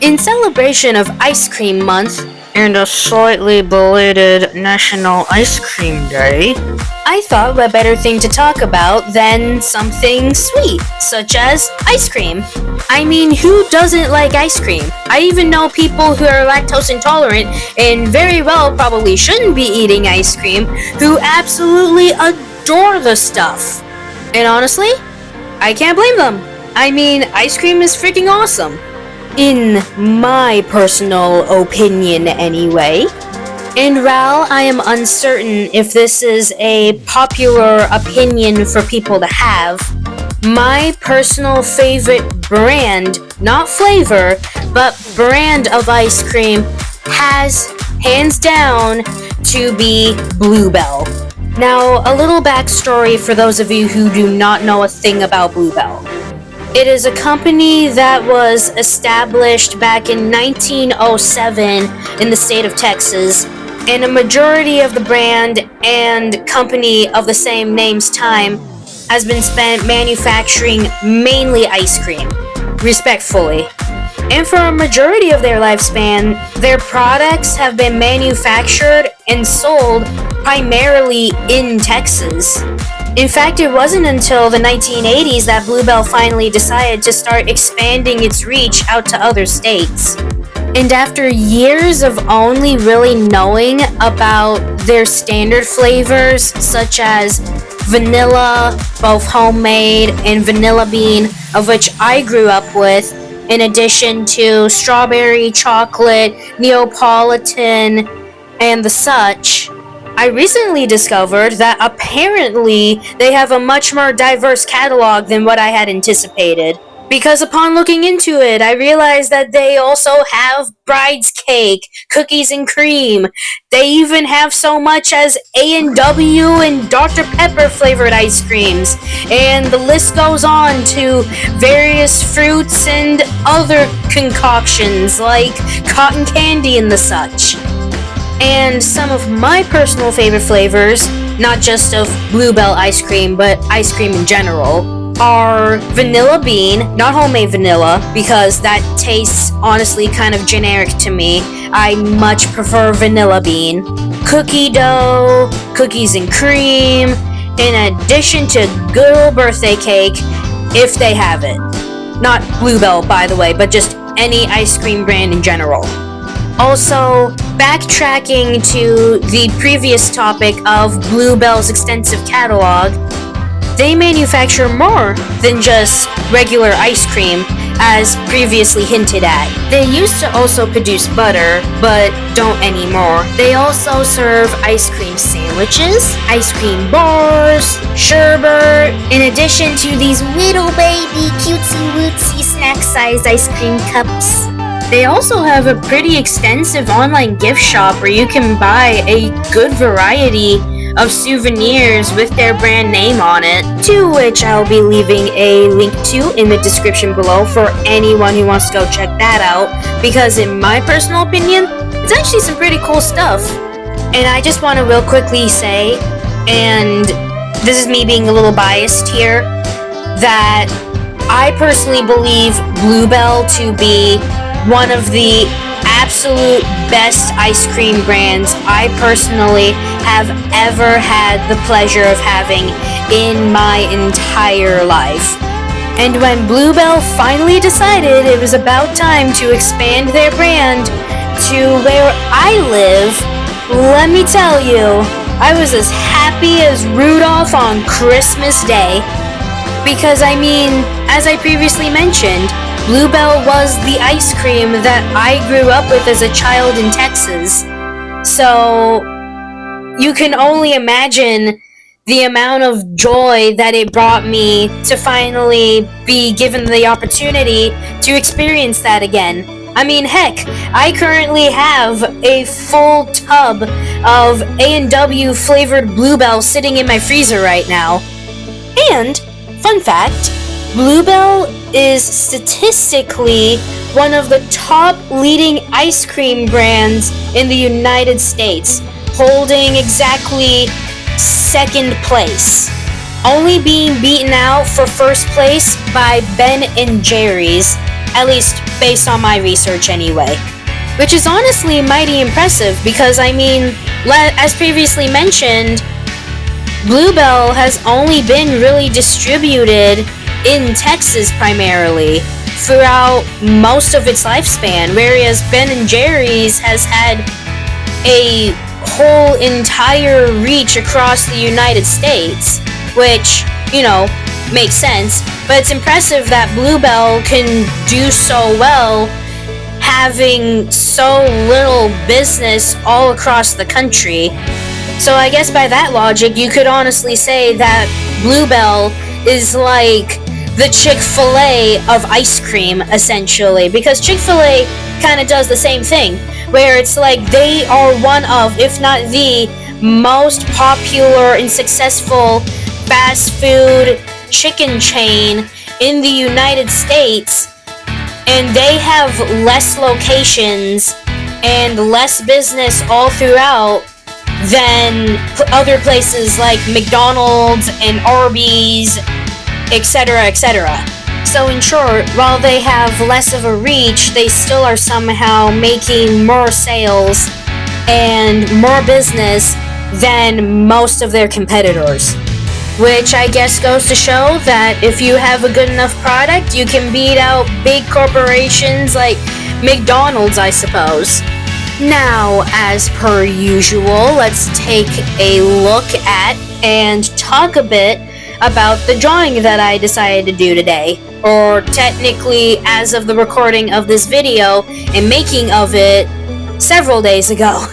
In celebration of Ice Cream Month and a slightly belated National Ice Cream Day, I thought what better thing to talk about than something sweet, such as ice cream. I mean, who doesn't like ice cream? I even know people who are lactose intolerant and very well probably shouldn't be eating ice cream who absolutely adore the stuff. And honestly, I can't blame them. I mean, ice cream is freaking awesome. In my personal opinion, anyway. And while I am uncertain if this is a popular opinion for people to have, my personal favorite brand, not flavor, but brand of ice cream has, hands down, to be Bluebell. Now, a little backstory for those of you who do not know a thing about Bluebell. It is a company that was established back in 1907 in the state of Texas, and a majority of the brand and company of the same name's time has been spent manufacturing mainly ice cream, respectfully. And for a majority of their lifespan, their products have been manufactured and sold primarily in Texas. In fact, it wasn't until the 1980s that Bluebell finally decided to start expanding its reach out to other states. And after years of only really knowing about their standard flavors, such as vanilla, both homemade, and vanilla bean, of which I grew up with, in addition to strawberry, chocolate, Neapolitan, and the such, I recently discovered that apparently they have a much more diverse catalog than what I had anticipated. Because upon looking into it, I realized that they also have bride's cake, cookies and cream. They even have so much as A&W and Dr. Pepper flavored ice creams. And the list goes on to various fruits and other concoctions like cotton candy and the such. And some of my personal favorite flavors, not just of Bluebell ice cream, but ice cream in general, are vanilla bean, not homemade vanilla, because that tastes honestly kind of generic to me. I much prefer vanilla bean. Cookie dough, cookies and cream, in addition to good old birthday cake, if they have it. Not Bluebell, by the way, but just any ice cream brand in general. Also, backtracking to the previous topic of Bluebell's extensive catalog, they manufacture more than just regular ice cream, as previously hinted at. They used to also produce butter, but don't anymore. They also serve ice cream sandwiches, ice cream bars, sherbet, in addition to these little baby cutesy-wootsy snack-sized ice cream cups. They also have a pretty extensive online gift shop where you can buy a good variety of souvenirs with their brand name on it, to which I'll be leaving a link to in the description below for anyone who wants to go check that out, because in my personal opinion, it's actually some pretty cool stuff. And I just want to real quickly say, and this is me being a little biased here, that I personally believe Bluebell to be one of the absolute best ice cream brands I personally have ever had the pleasure of having in my entire life. And when Bluebell finally decided it was about time to expand their brand to where I live, let me tell you, I was as happy as Rudolph on Christmas Day. Because I mean, as I previously mentioned, Bluebell was the ice cream that I grew up with as a child in Texas. So, you can only imagine the amount of joy that it brought me to finally be given the opportunity to experience that again. I mean, heck, I currently have a full tub of A&W flavored Bluebell sitting in my freezer right now. And, fun fact, Bluebell is statistically one of the top leading ice cream brands in the United States, holding exactly second place, only being beaten out for first place by Ben & Jerry's. at least based on my research anyway. Which is honestly mighty impressive because, I mean, as previously mentioned, Bluebell has only been really distributed in Texas primarily throughout most of its lifespan, whereas Ben & Jerry's has had a whole entire reach across the United States, which, you know, makes sense, but it's impressive that Bluebell can do so well having so little business all across the country. So I guess by that logic, you could honestly say that Bluebell is like the Chick-fil-A of ice cream, essentially, because Chick-fil-A kind of does the same thing, where it's like they are one of, if not the most popular and successful fast food chicken chain in the United States, and they have less locations and less business all throughout than other places like McDonald's and Arby's, etc., etc. So in short, while they have less of a reach, they still are somehow making more sales and more business than most of their competitors. Which I guess goes to show that if you have a good enough product, you can beat out big corporations like McDonald's, I suppose. Now, as per usual, let's take a look at and talk a bit about the drawing that I decided to do today. Or technically, as of the recording of this video and making of it several days ago.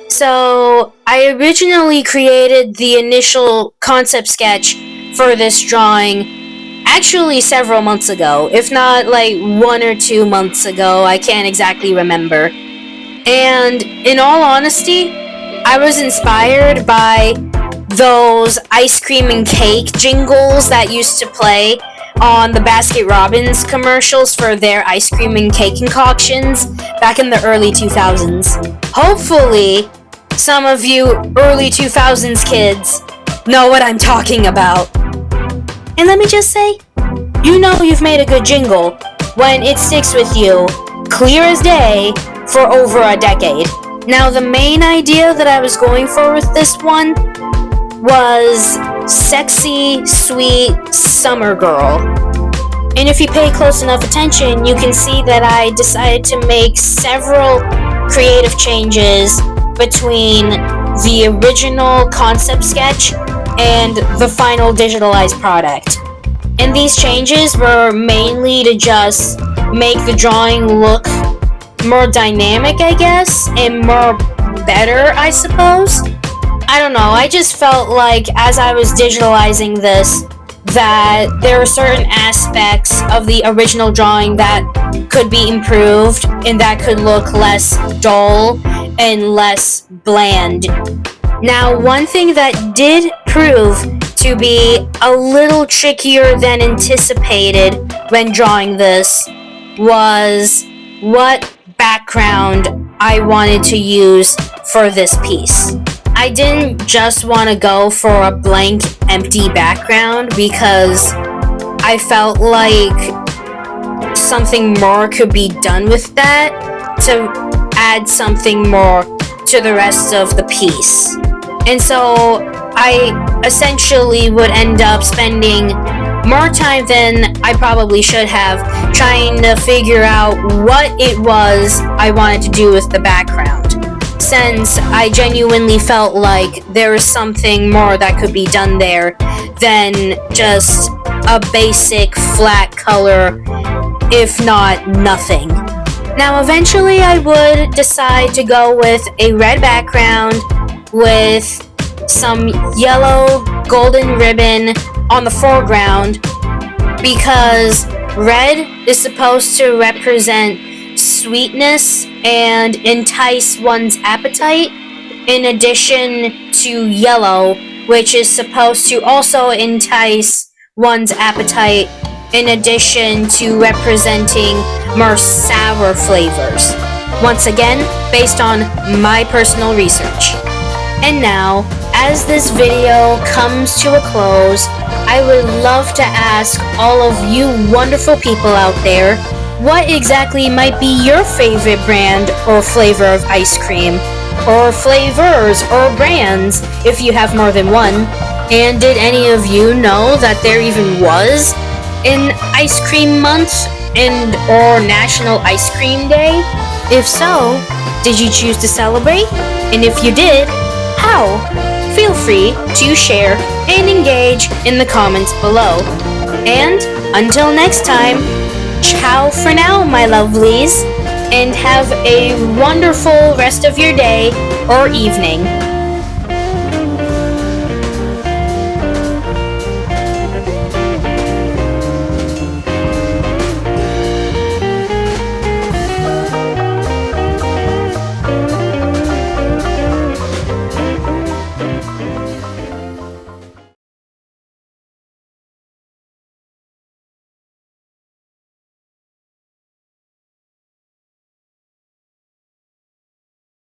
So, I originally created the initial concept sketch for this drawing actually several months ago, if not like 1 or 2 months ago, I can't exactly remember. And in all honesty, I was inspired by those ice cream and cake jingles that used to play on the Baskin-Robbins commercials for their ice cream and cake concoctions back in the early 2000s. Hopefully, some of you early 2000s kids know what I'm talking about. And let me just say, you know you've made a good jingle when it sticks with you, clear as day, for over a decade. Now, the main idea that I was going for with this one was sexy, sweet summer girl. And if you pay close enough attention, you can see that I decided to make several creative changes between the original concept sketch and the final digitalized product. And these changes were mainly to just make the drawing look more dynamic, I guess, and more better, I suppose. I don't know, I just felt like as I was digitalizing this, that there were certain aspects of the original drawing that could be improved and that could look less dull and less bland. Now, one thing that did prove to be a little trickier than anticipated when drawing this was what background I wanted to use for this piece. I didn't just want to go for a blank, empty background because I felt like something more could be done with that to add something more to the rest of the piece. And so I essentially would end up spending more time than I probably should have trying to figure out what it was I wanted to do with the background, since I genuinely felt like there was something more that could be done there than just a basic flat color, if not nothing. Now, eventually I would decide to go with a red background with some yellow golden ribbon on the foreground, because red is supposed to represent sweetness and entice one's appetite, in addition to yellow, which is supposed to also entice one's appetite, in addition to representing more sour flavors. Once again, based on my personal research. And now, as this video comes to a close, I would love to ask all of you wonderful people out there, What exactly might be your favorite brand or flavor of ice cream? Or flavors or brands if you have more than one? And did any of you know that there even was an ice cream month and or National Ice Cream Day? If so, did you choose to celebrate? And if you did, how? Feel free to share and engage in the comments below. And until next time, ciao for now, my lovelies, and have a wonderful rest of your day or evening.